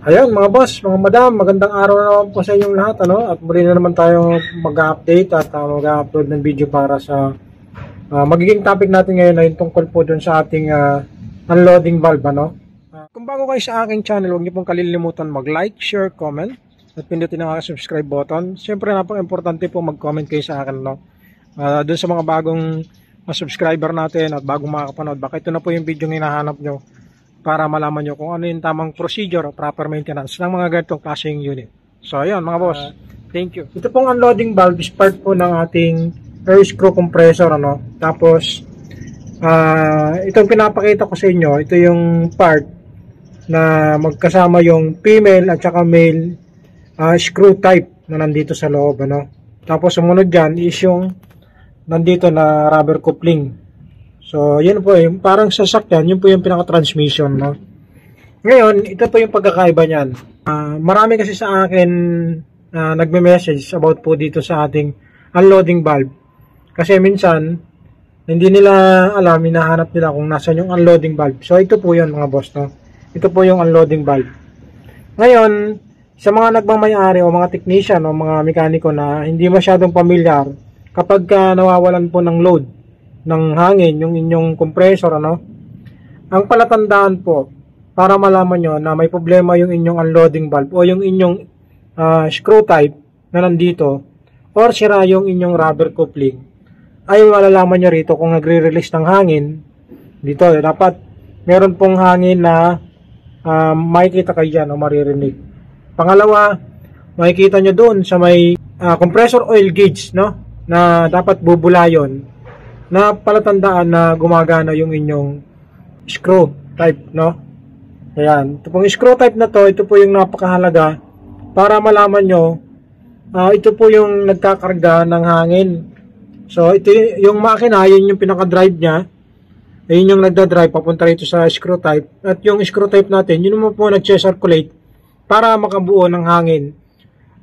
Ayun mga boss, mga madam, magandang araw na naman po sa inyong lahat, ano? At muli na naman tayo mag-update at mag-upload ng video para sa magiging topic natin ngayon ay tungkol po dun sa ating unloading valve, ano? Kung bago kayo sa aking channel, huwag niyo pong kalilimutan mag-like, share, comment at pindutin ang aking subscribe button. Siyempre, napaka-importante po mag-comment kayo sa akin, no? Dun sa mga bagong subscriber natin at bagong makakapanood, baka ito na po yung video ng hinahanap nyo para malaman nyo kung ano yung tamang procedure o proper maintenance ng mga ganitong klaseng unit. So, ayun mga boss. Thank you. Ito pong unloading valve is part po ng ating air screw compressor, ano? Tapos, itong pinapakita ko sa inyo, ito yung part na magkasama yung female at saka male screw type na nandito sa loob, ano? Tapos, sumunod dyan is yung nandito na rubber coupling. So, yun po yung parang sasakyan, yun po yung pinaka-transmission, no? Ngayon, ito po yung pagkakaiba niyan. Marami kasi sa akin nagme-message about po dito sa ating unloading valve. Kasi minsan, hindi nila alam, hinahanap nila kung nasan yung unloading valve. So, ito po yun mga boss, no? Ito po yung unloading valve. Ngayon, sa mga nagmamayari o mga technician o mga mekaniko na hindi masyadong pamilyar, kapag nawawalan po ng load ng hangin yung inyong compressor, ano, ang palatandaan po para malaman nyo na may problema yung inyong unloading valve o yung inyong screw type na nandito or sira yung inyong rubber coupling, ay malalaman nyo rito kung nagre-release ng hangin dito. Dapat meron pong hangin na makikita kayo dyan o maririnig. Pangalawa, makikita nyo doon sa may compressor oil gauge, no, na dapat bubula yun, na palatandaan na gumagana yung inyong screw type, no? Ayan, ito pong screw type na to, ito po yung napakahalaga para malaman nyo, ito po yung nagkakarga ng hangin. So, ito yung makina, yun yung pinaka-drive nya, yun yung nagda-drive papunta rito sa screw type. At yung screw type natin, yun naman po nag-circulate para makabuo ng hangin.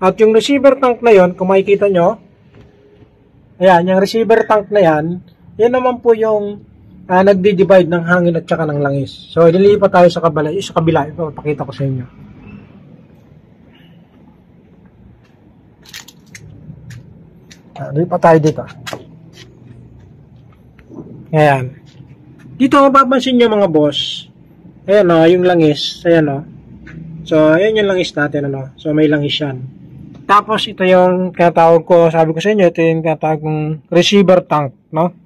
At yung receiver tank na yun, kung makikita nyo, ayan, yung receiver tank na yan, yan naman po yung nagdi-divide ng hangin at saka ng langis. So, ililipat tayo sa kabila. Ito, pakita ko sa inyo. Lipat tayo dito. Ayan. Dito, mapapansin nyo mga boss. Ayan o, yung langis. Ayan o. So, ayan yung langis natin. Ano? So, may langis yan. Tapos, ito yung tinatawag ko, sabi ko sa inyo, ito yung tinatawag kong receiver tank, no?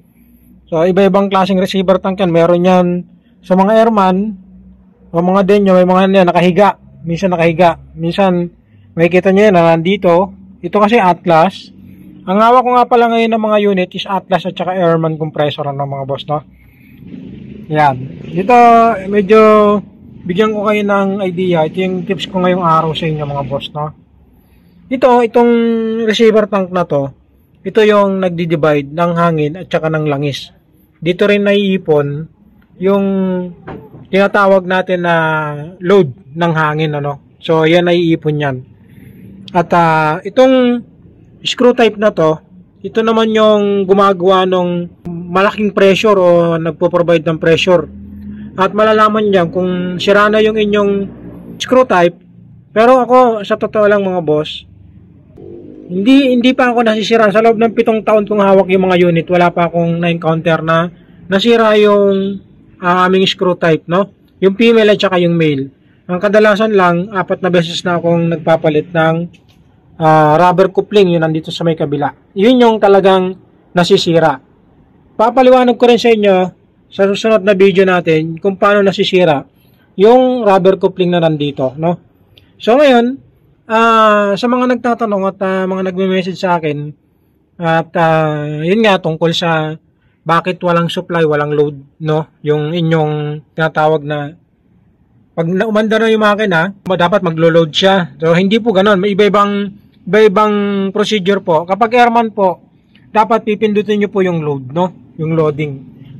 So, iba-ibang klaseng receiver tank yan. Meron yan sa mga airman, o mga denyo, may mga yan, nakahiga. Minsan nakahiga. Minsan, makikita nyo yan, nandito. Ito kasi Atlas. Ang hawak ko nga pala ngayon ng mga unit is Atlas at saka airman compressor ng mga boss, no? Yan. Dito, medyo bigyan ko kayo ng idea. Ito yung tips ko ngayong araw sa inyo mga boss, no? Itong receiver tank na to, ito yung nagdi-divide ng hangin at saka ng langis. Dito rin naiipon yung tinatawag natin na load ng hangin, ano? So, yan naiipon yan. At itong screw type na to, ito naman yung gumagawa ng malaking pressure o nagpo-provide ng pressure. At malalaman niyan kung sira na yung inyong screw type. Pero ako, sa totoo lang mga boss, hindi pa ako nasisira. Sa loob ng 7 taon kong hawak yung mga unit, wala pa akong na-encounter na nasira yung aming screw type, no? Yung female at saka yung male. Ang kadalasan lang, 4 na beses na akong nagpapalit ng rubber coupling, yun nandito sa may kabila. Yun yung talagang nasisira. Papaliwanag ko rin sa inyo sa susunod na video natin kung paano nasisira yung rubber coupling na nandito, no? So ngayon, sa mga nagtatanong at mga nagme-message sa akin at yun nga tungkol sa bakit walang supply, walang load, no? Yung inyong tinatawag na pag umandar na yung makina, dapat maglo-load siya. So hindi po ganoon, may iba-ibang procedure po. Kapag airman po, dapat pipindutin niyo po yung load, no? Yung loading.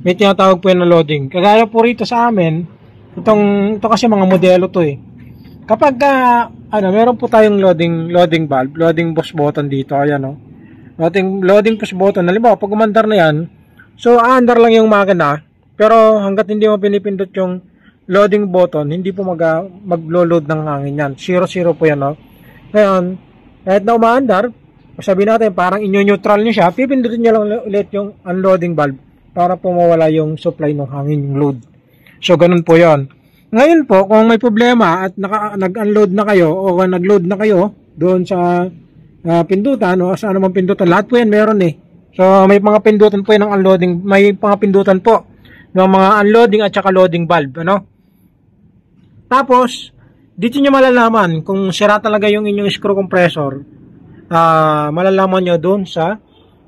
May tinatawag po yung loading. Kagaya po rito sa amin, ito kasi mga modelo to eh. Kapag meron po tayong loading valve, loading push button dito, ayan oh. Loading push button. Halimbawa, pag umandar na yan, so aandar lang yung makina, pero hangga't hindi mo pinipindot yung loading button, hindi po maglo-load ng hangin yan. 0-0 po yan, no? Ngayon, kahit na umaandar, sabihin natin, parang inyo-neutral nyo siya, pipindutin nyo lang ulit yung unloading valve para po mawala yung supply ng hangin, yung load. So, ganun po yon. Ngayon po, kung may problema at nag-unload na kayo o nag-load na kayo doon sa pindutan o sa anumang pindutan, lahat po yan meron eh. So, may mga pindutan po yan ng unloading, may mga pindutan po ng mga unloading at saka loading valve, ano? Tapos, dito nyo malalaman kung sira talaga yung inyong screw compressor. Malalaman nyo doon sa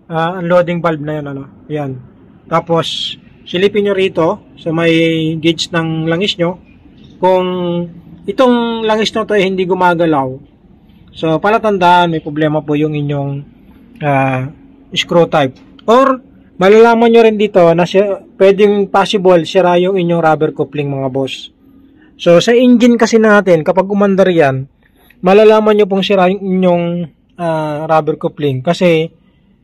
unloading valve na yun, ano? Yan. Tapos, silipin nyo rito sa may gauge ng langis nyo kung itong langis na to ay hindi gumagalaw. So, palatandaan may problema po yung inyong screw type. Or, malalaman nyo rin dito na pwedeng possible sira yung inyong rubber coupling, mga boss. So, sa engine kasi natin, kapag umandar yan, malalaman nyo pong sira yung inyong rubber coupling kasi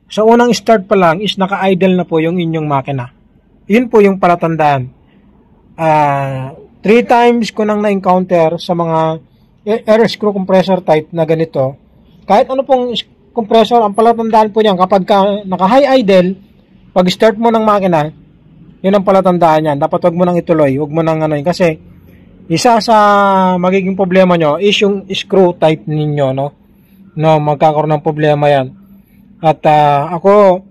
sa unang start pa lang is naka-idle na po yung inyong makina. Yun po yung palatandaan. 3 times ko nang na-encounter sa mga air screw compressor type na ganito. Kahit ano pong compressor, ang palatandaan po niyan kapag naka-high idle, pag start mo ng makina, yun ang palatandaan niyan. Dapat wag mo nang ituloy, wag mo nang ano yun. Kasi isa sa magiging problema nyo is yung screw type ninyo, no? No, magkakaroon ng problema yan. At ako,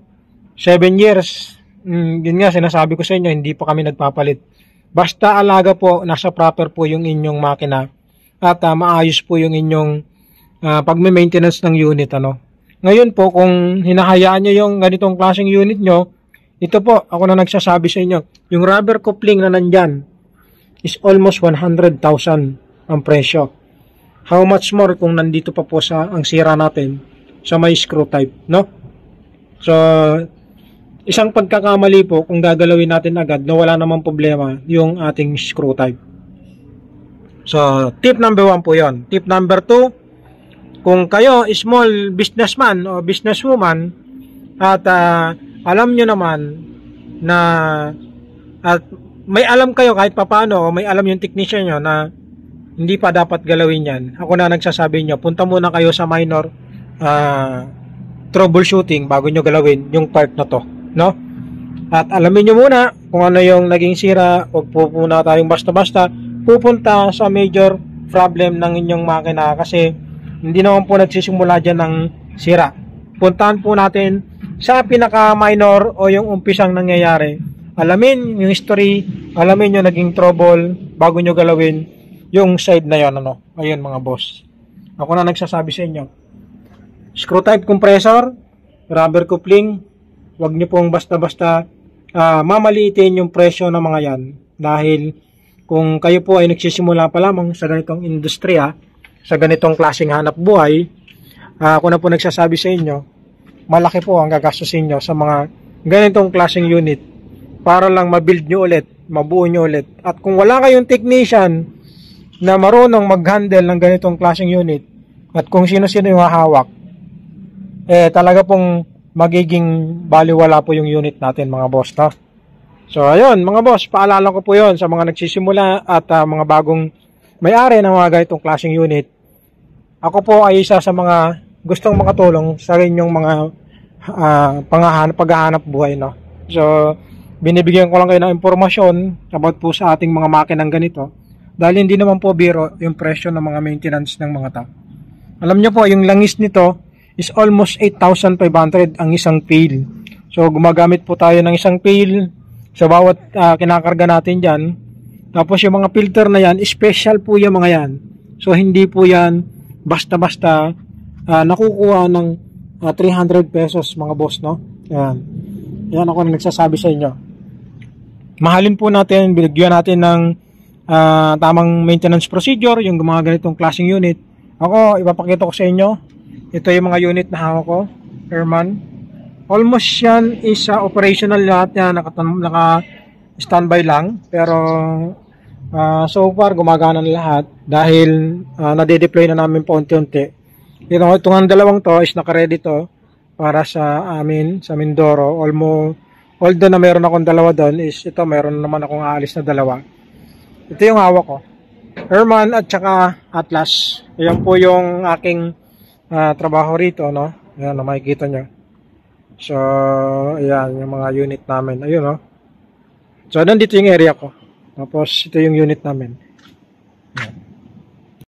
7 years, yun nga, sinasabi ko sa inyo, hindi pa kami nagpapalit. Basta alaga po, nasa proper po yung inyong makina at maayos po yung inyong pagme-maintenance ng unit, ano. Ngayon po, kung hinahayaan nyo yung ganitong klaseng unit nyo, ito po, ako na nagsasabi sa inyo, yung rubber coupling na nandyan is almost 100,000 ang presyo. How much more kung nandito pa po ang sira natin sa may screw type, no? So, isang pagkakamali po kung gagalawin natin agad na wala namang problema yung ating screw type. So, tip number 1 po yon. Tip number 2, kung kayo small businessman o businesswoman at alam nyo naman na at may alam kayo kahit papano o may alam yung technician nyo na hindi pa dapat galawin yan, ako na nagsasabi nyo, punta muna kayo sa minor troubleshooting bago nyo galawin yung part na to, no? At alamin nyo muna kung ano yung naging sira. Huwag po muna tayong basta-basta pupunta sa major problem ng inyong makina kasi hindi naman po nagsisimula dyan ng sira. Puntahan po natin sa pinaka-minor o yung umpisang nangyayari. Alamin yung history, alamin yung naging trouble bago nyo galawin yung side na yon, ano. Ayun mga boss, ako na nagsasabi sa inyo, screw type compressor, rubber coupling, wag nyo pong basta-basta mamaliitin yung presyo ng mga yan. Dahil kung kayo po ay nagsisimula pa lamang sa ganitong industriya, sa ganitong klaseng hanap buhay, ako na po nagsasabi sa inyo, malaki po ang gagastusin nyo sa mga ganitong klaseng unit para lang mabuild nyo ulit, mabuo nyo ulit. At kung wala kayong technician na marunong mag-handle ng ganitong klaseng unit at kung sino-sino yung hahawak, talaga pong magiging baliwala po yung unit natin, mga boss, no? So ayun mga boss, paalala ko po yon sa mga nagsisimula at mga bagong may-ari ng mga ganitong klaseng unit. Ako po ay isa sa mga gustong makatulong sa inyong mga paghahanap buhay, no? So binibigyan ko lang kayo ng impormasyon about po sa ating mga makinang ganito. Dahil hindi naman po biro yung presyo ng mga maintenance ng mga tao. Alam nyo po, yung langis nito is almost 8,500 ang isang pail. So, gumagamit po tayo ng isang pail sa bawat kinakarga natin dyan. Tapos yung mga filter na yan, special po yung mga yan. So, hindi po yan basta-basta nakukuha ng 300 pesos, mga boss, no? Yan. Yan ako na nagsasabi sa inyo. Mahalin po natin, binigyan natin ng tamang maintenance procedure, yung mga ganitong klaseng unit. Ako, ipapakita ko sa inyo. Ito yung mga unit na hawak ko, Herman. Almost yan is operational lahat yan, naka-standby lang. Pero so far, gumagana na lahat dahil nade-deploy na namin po unti-unti. Itong dalawang to is naka-ready to para sa amin, sa Mindoro. Although na meron akong dalawa doon, is ito meron naman akong aalis na dalawa. Ito yung hawak ko. Herman at saka Atlas. Ayan po yung aking trabaho rito, no? Ayan, makikita nyo. So, ayan, yung mga unit namin. Ayun, no? So, nandito yung area ko. Tapos, ito yung unit namin.